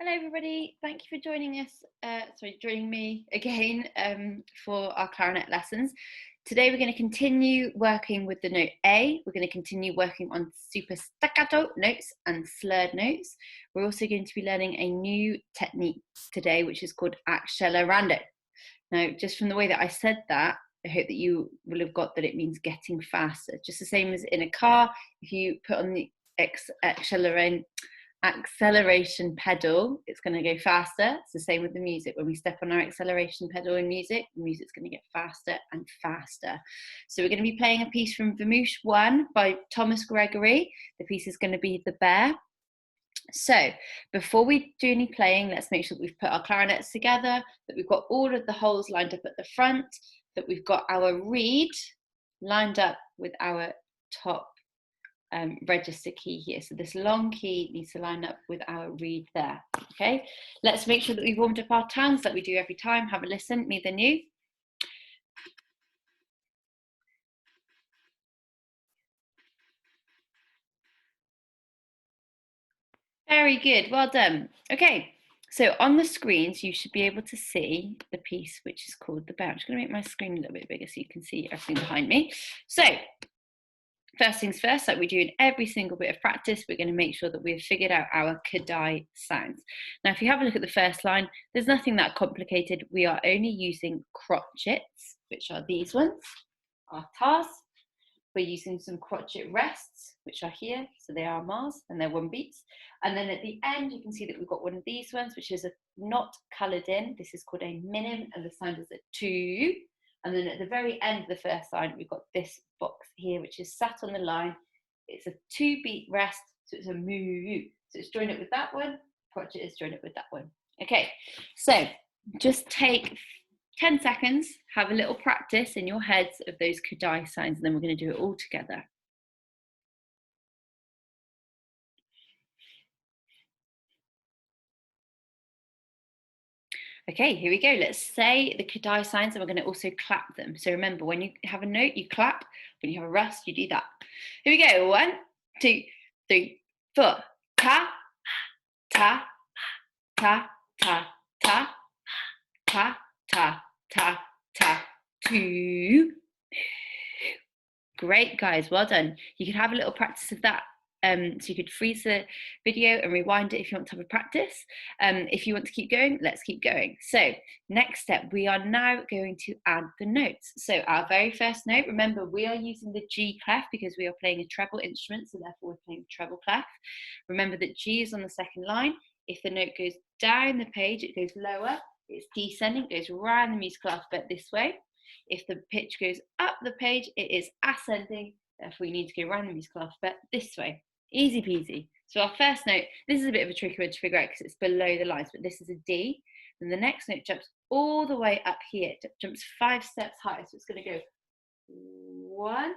Hello, everybody. Thank you for joining us. Joining me again for our clarinet lessons. Today, we're going to continue working with the note A. We're going to continue working on super staccato notes and slurred notes. We're also going to be learning a new technique today, which is called accelerando. Now, just from the way that I said that, I hope that you will have got that it means getting faster. Just the same as in a car, if you put on the acceleration pedal, it's going to go faster. It's the same with the music. When we step on our acceleration pedal in music, the music's going to get faster and faster. So we're going to be playing a piece from Vamoosh 1 by Thomas Gregory. The piece is going to be The Bear. So before we do any playing, let's make sure that we've put our clarinets together, that we've got all of the holes lined up at the front, that we've got our reed lined up with our top register key here. So this long key needs to line up with our reed there. Okay, let's make sure that we've warmed up our tongues like we do every time. Have a listen, me then you. Very good, well done. Okay, so on the screens, you should be able to see the piece which is called The Bear. I'm just going to make my screen a little bit bigger so you can see everything behind me. So, first things first, like we do in every single bit of practice, we're going to make sure that we've figured out our kadai sounds. Now, if you have a look at the first line, there's nothing that complicated. We are only using crotchets, which are these ones, our tas. We're using some crotchet rests, which are here, so they are Mars, and they're one beats. And then at the end, you can see that we've got one of these ones, which is not coloured in. This is called a minim, and the sound is a 2. And then at the very end of the first line, we've got this box here, which is sat on the line. It's a 2-beat rest, so it's a moo. So it's joined up with that one, crotchet is joined up with that one. Okay, so just take 10 seconds, have a little practice in your heads of those kadai signs, and then we're going to do it all together. Okay, here we go. Let's say the kadai signs, and we're going to also clap them. So remember, when you have a note, you clap. When you have a rest, you do that. Here we go. 1, 2, 3, 4. Ta, ta, ta, ta, ta, ta, ta, ta, ta, 2. Great, guys, well done. You can have a little practice of that. So you could freeze the video and rewind it if you want to have a practice. If you want to keep going, let's keep going. So next step, we are now going to add the notes. So our very first note, remember we are using the G clef because we are playing a treble instrument, so therefore we're playing treble clef. Remember that G is on the second line. If the note goes down the page, it goes lower. It's descending, it goes around the musical alphabet this way. If the pitch goes up the page, it is ascending. Therefore, you need to go around the musical alphabet this way. Easy peasy. So our first note, this is a bit of a tricky one to figure out because it's below the lines, but this is a D. And the next note jumps all the way up here. It jumps 5 steps higher. So it's going to go 1,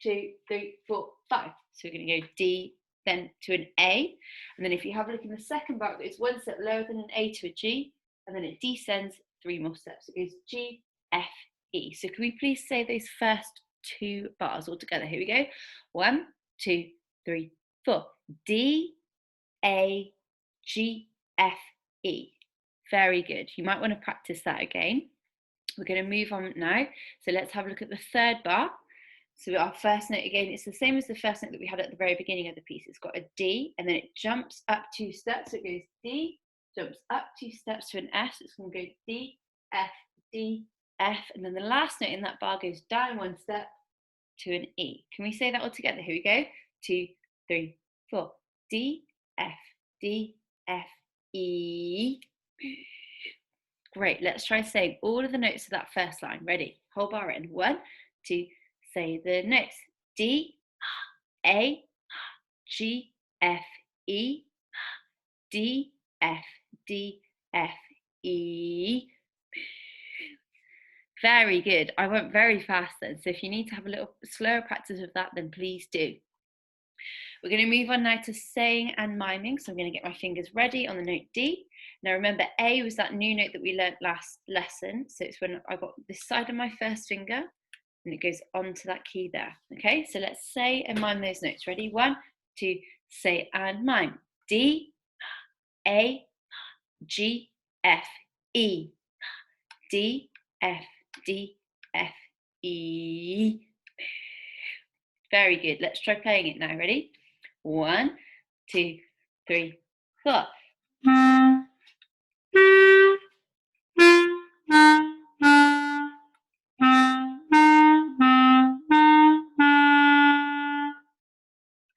2, 3, 4, 5. So we're going to go D, then to an A. And then if you have a look in the second bar, it's 1 step lower than an A to a G. And then it descends 3 more steps. It goes G, F, E. So can we please say those first 2 bars all together? Here we go. 1, 2, 3, 4. D, A, G, F, E. Very good. You might want to practice that again. We're going to move on now. So let's have a look at the third bar. So our first note again, it's the same as the first note that we had at the very beginning of the piece. It's got a D and then it jumps up 2 steps. So it goes D, jumps up 2 steps to an F. So it's going to go D, F, D, F. And then the last note in that bar goes down 1 step to an E. Can we say that all together? Here we go. 2, 3, 4. D, F, D, F, E. Great. Let's try saying all of the notes of that first line. Ready? Whole bar in. 1, 2, say the notes. D, A, G, F, E, D, F, D, F, E. Very good. I went very fast then. So if you need to have a little slower practice of that, then please do. We're going to move on now to saying and miming. So I'm going to get my fingers ready on the note D. Now remember, A was that new note that we learnt last lesson. So it's when I got this side of my first finger and it goes onto that key there. Okay, so let's say and mime those notes. Ready? 1, 2, say and mime. D, A, G, F, E. D, F, D, F, E. Very good. Let's try playing it now. Ready? 1, 2, 3, 4.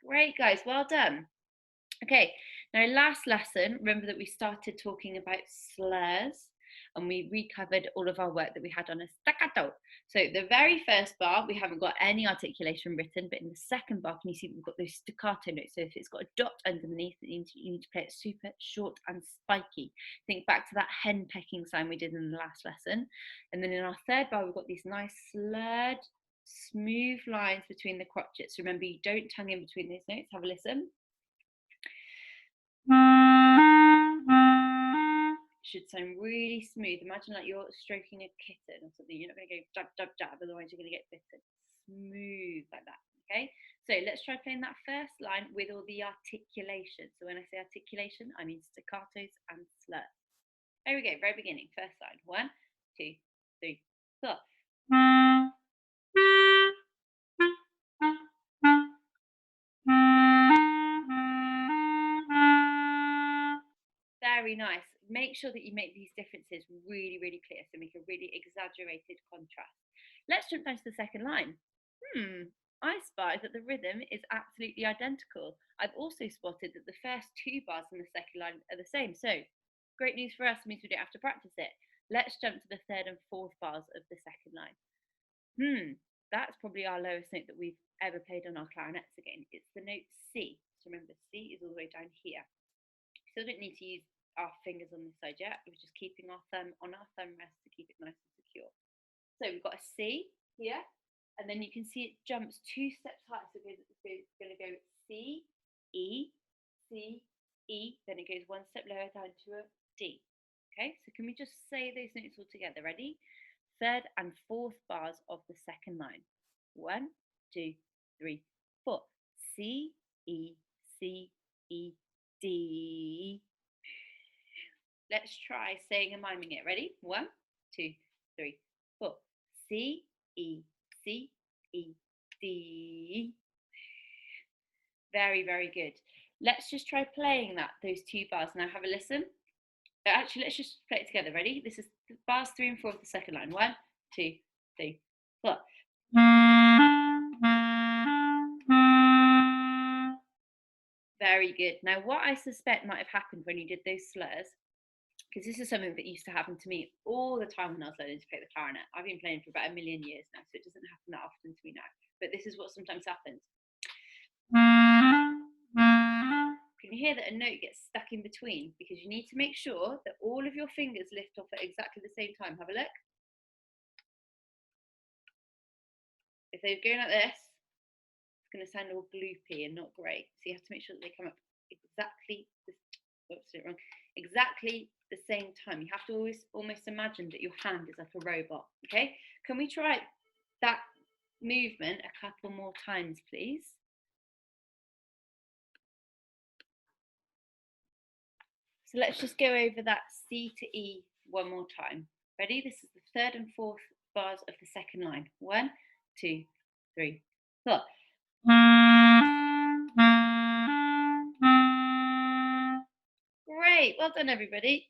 Great, guys. Well done. Okay, now last lesson, remember that we started talking about slurs and we recovered all of our work that we had on a staccato. So the very first bar, we haven't got any articulation written, but in the second bar, can you see we've got those staccato notes? So if it's got a dot underneath, it means you need to play it super short and spiky. Think back to that hen pecking sound we did in the last lesson. And then in our third bar, we've got these nice slurred, smooth lines between the crotchets. Remember, you don't tongue in between those notes. Have a listen. Should sound really smooth. Imagine like you're stroking a kitten or something. You're not going to go jab, jab, jab, otherwise you're going to get bitten. Smooth like that, okay? So let's try playing that first line with all the articulation. So when I say articulation, I mean staccatos and slurs. There we go, very beginning, first line. 1, 2, 3, 4. Very nice. Make sure that you make these differences really, really clear, so make a really exaggerated contrast. Let's jump down to the second line. I spy that the rhythm is absolutely identical. I've also spotted that the first 2 bars in the second line are the same. So great news for us, means we don't have to practice it. Let's jump to the third and fourth bars of the second line. That's probably our lowest note that we've ever played on our clarinets again. It's the note C. So remember, C is all the way down here. Still don't need to use our fingers on this side yet. We're just keeping our thumb on our thumb rest to keep it nice and secure. So we've got a C here, and then you can see it jumps 2 steps higher. So it's going to go C, E, C, E, then it goes 1 step lower down to a D. Okay, so can we just say those notes all together? Ready? Third and fourth bars of the second line. 1, 2, 3, 4. C, E, C, E, D. Let's try saying and miming it. Ready? 1, 2, 3, 4. C, E, C, E, D. Very, very good. Let's just try playing those 2 bars. Now have a listen. Actually, let's just play it together. Ready? This is bars 3 and 4 of the second line. 1, 2, 3, 4. Very good. Now, what I suspect might have happened when you did those slurs, because this is something that used to happen to me all the time when I was learning to play the clarinet. I've been playing for about 1 million years now, so it doesn't happen that often to me now. But this is what sometimes happens. Can you hear that a note gets stuck in between? Because you need to make sure that all of your fingers lift off at exactly the same time. Have a look. If they're going like this, it's going to sound all gloopy and not great. So you have to make sure that they come up exactly the, oops, did it wrong. Exactly the same time. You have to always almost imagine that your hand is like a robot. Okay, can we try that movement a couple more times, please? So let's just go over that C to E one more time. Ready? This is the third and fourth bars of the second line. 1, 2, 3, 4. Great, well done everybody.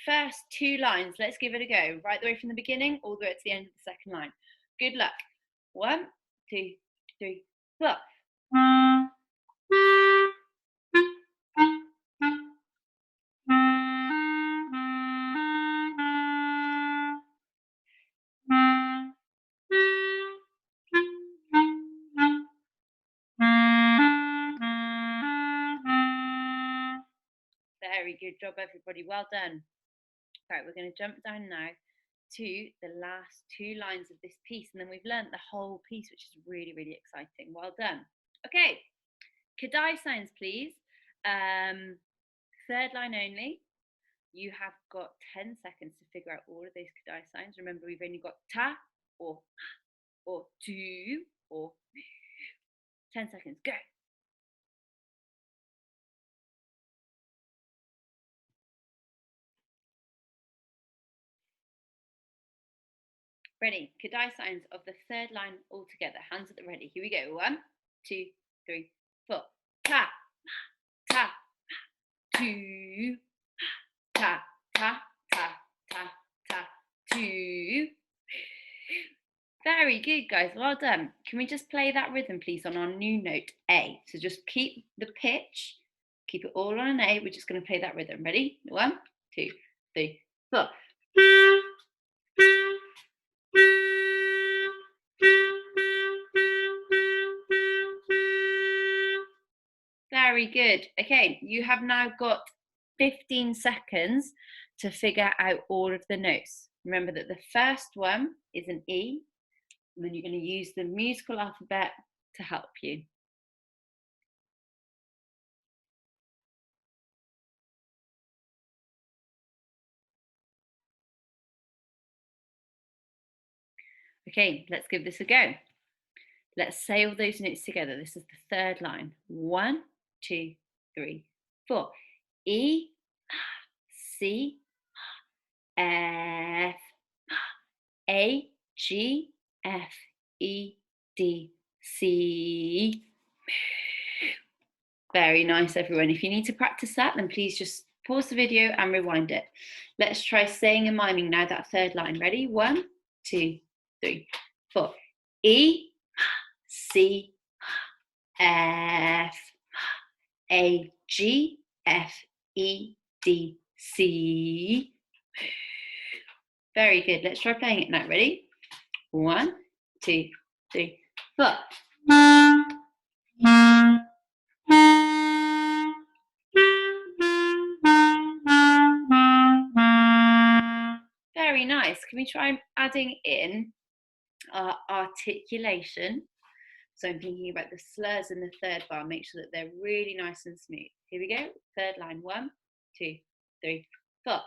First 2 lines, let's give it a go. Right the way from the beginning all the way to the end of the second line. Good luck. 1, 2, 3, 4. Very good job, everybody. Well done. Right, we're going to jump down now to the last 2 lines of this piece, and then we've learned the whole piece, which is really, really exciting. Well done. Okay, Kadai sounds, please. Third line only. You have got 10 seconds to figure out all of those Kadai signs. Remember, we've only got ta or tu or 10 seconds. Go. Ready? Kadai signs of the third line all together. Hands at the ready. Here we go. 1, 2, 3, 4. Ta, ta, 2, ta, ta, ta, ta, ta, 2. Very good, guys. Well done. Can we just play that rhythm, please, on our new note, A? So just keep the pitch, keep it all on an A. We're just going to play that rhythm. Ready? 1, 2, 3, 4. Very good. Okay, you have now got 15 seconds to figure out all of the notes. Remember that the first one is an E, and then you're going to use the musical alphabet to help you. Okay, let's give this a go. Let's say all those notes together. This is the third line. 1, 2, 3, 4. E, C, F, A, G, F, E, D, C. Very nice, everyone. If you need to practice that, then please just pause the video and rewind it. Let's try saying and miming now that third line. Ready? 1, 2, 3, 4. E, C, F, A, G, F, E, D, C. Very good. Let's try playing it now. Ready? 1, 2, 3, 4. Very nice. Can we try adding in our articulation? So I'm thinking about the slurs in the third bar. Make sure that they're really nice and smooth. Here we go. Third line. 1, 2, 3, 4.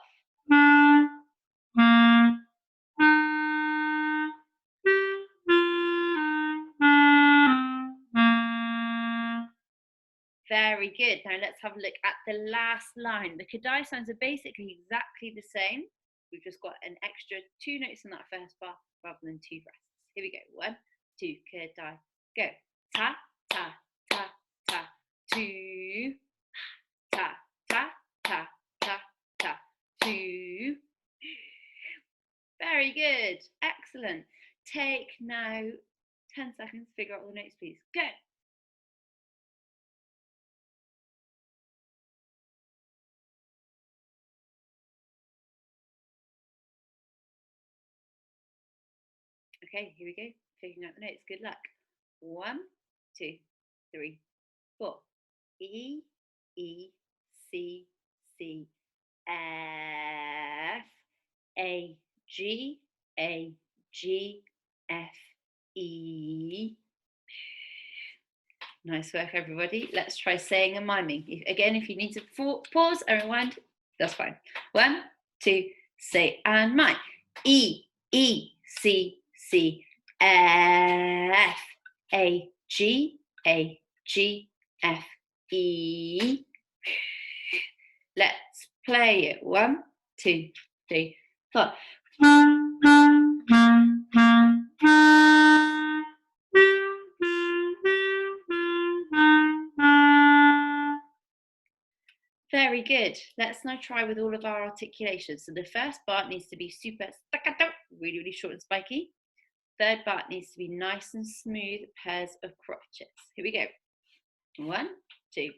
Very good. Now let's have a look at the last line. The Kadai sounds are basically exactly the same. We've just got an extra 2 notes in that first bar rather than 2 breaths. Here we go. 1, 2, Kadai, go. Ta, ta, ta, ta, 2. Ta, ta, ta, ta, ta, 2. Very good. Excellent. Take now 10 seconds to figure out all the notes, please. Go. Okay, here we go. Figuring out the notes. Good luck. 1, 2, 3, 4. E, E, C, C, F, A, G, A, G, F, E. Nice work, everybody. Let's try saying and miming. Again, if you need to pause and rewind, that's fine. 1, 2, say and mime. E, E, C, C, F, A, G, F, E. Let's play it. 1, 2, 3, 4. Very good. Let's now try with all of our articulations. So the first part needs to be super staccato, really, really short and spiky. Third part needs to be nice and smooth pairs of crotchets. Here we go. 1, 2,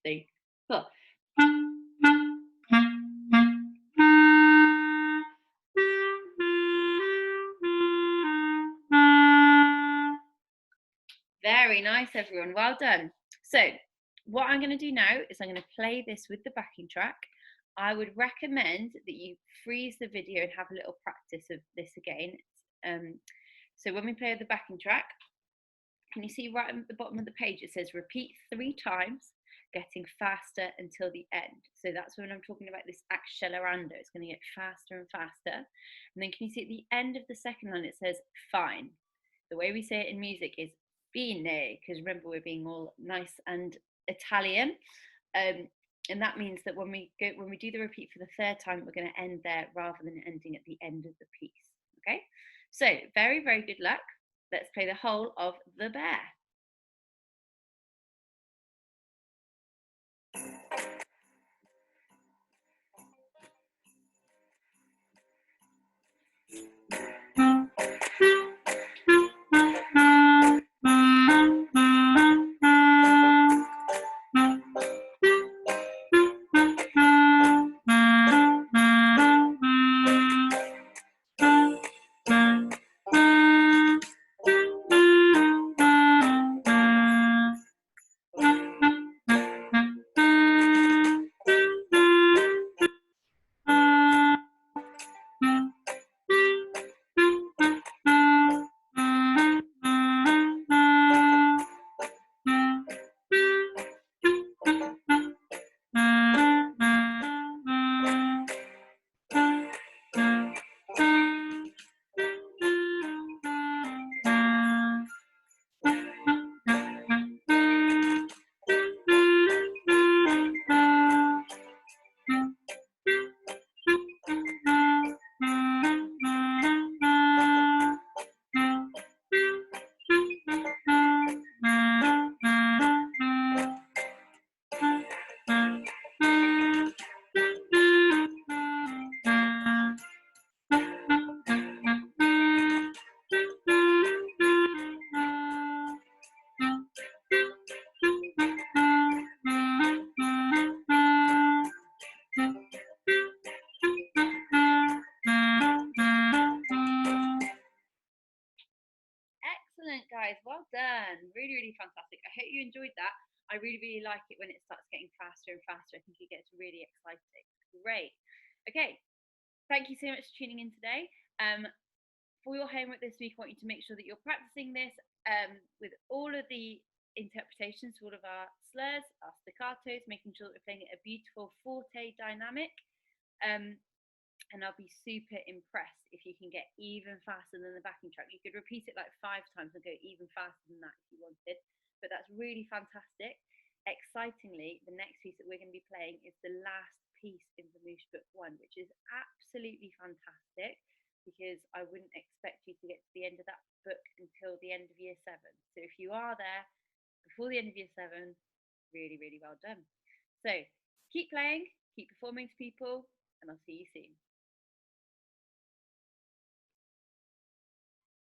3, 4. Very nice, everyone. Well done. So what I'm going to do now is I'm going to play this with the backing track. I would recommend that you freeze the video and have a little practice of this again. So when we play the backing track, can you see right at the bottom of the page, it says repeat 3 times, getting faster until the end. So that's when I'm talking about this accelerando. It's going to get faster and faster. And then can you see at the end of the second line, it says fine. The way we say it in music is bene, because remember we're being all nice and Italian. And that means that when we do the repeat for the third time, we're going to end there rather than ending at the end of the piece. Okay, So very, very good luck. Let's play the whole of The Bear. Excellent, guys. Well done. Really, really fantastic. I hope you enjoyed that. I really, really like it when it starts getting faster and faster. I think it gets really exciting. Great. Okay. Thank you so much for tuning in today. For your homework this week, I want you to make sure that you're practicing this with all of the interpretations, all of our slurs, our staccatos, making sure that we're playing a beautiful forte dynamic. And I'll be super impressed if you can get even faster than the backing track. You could repeat it like 5 times and go even faster than that if you wanted, but that's really fantastic. Excitingly, the next piece that we're going to be playing is the last piece in Vamoosh Book 1, which is absolutely fantastic because I wouldn't expect you to get to the end of that book until the end of year 7. So if you are there before the end of year 7, really, really well done. So keep playing, keep performing to people, and I'll see you soon.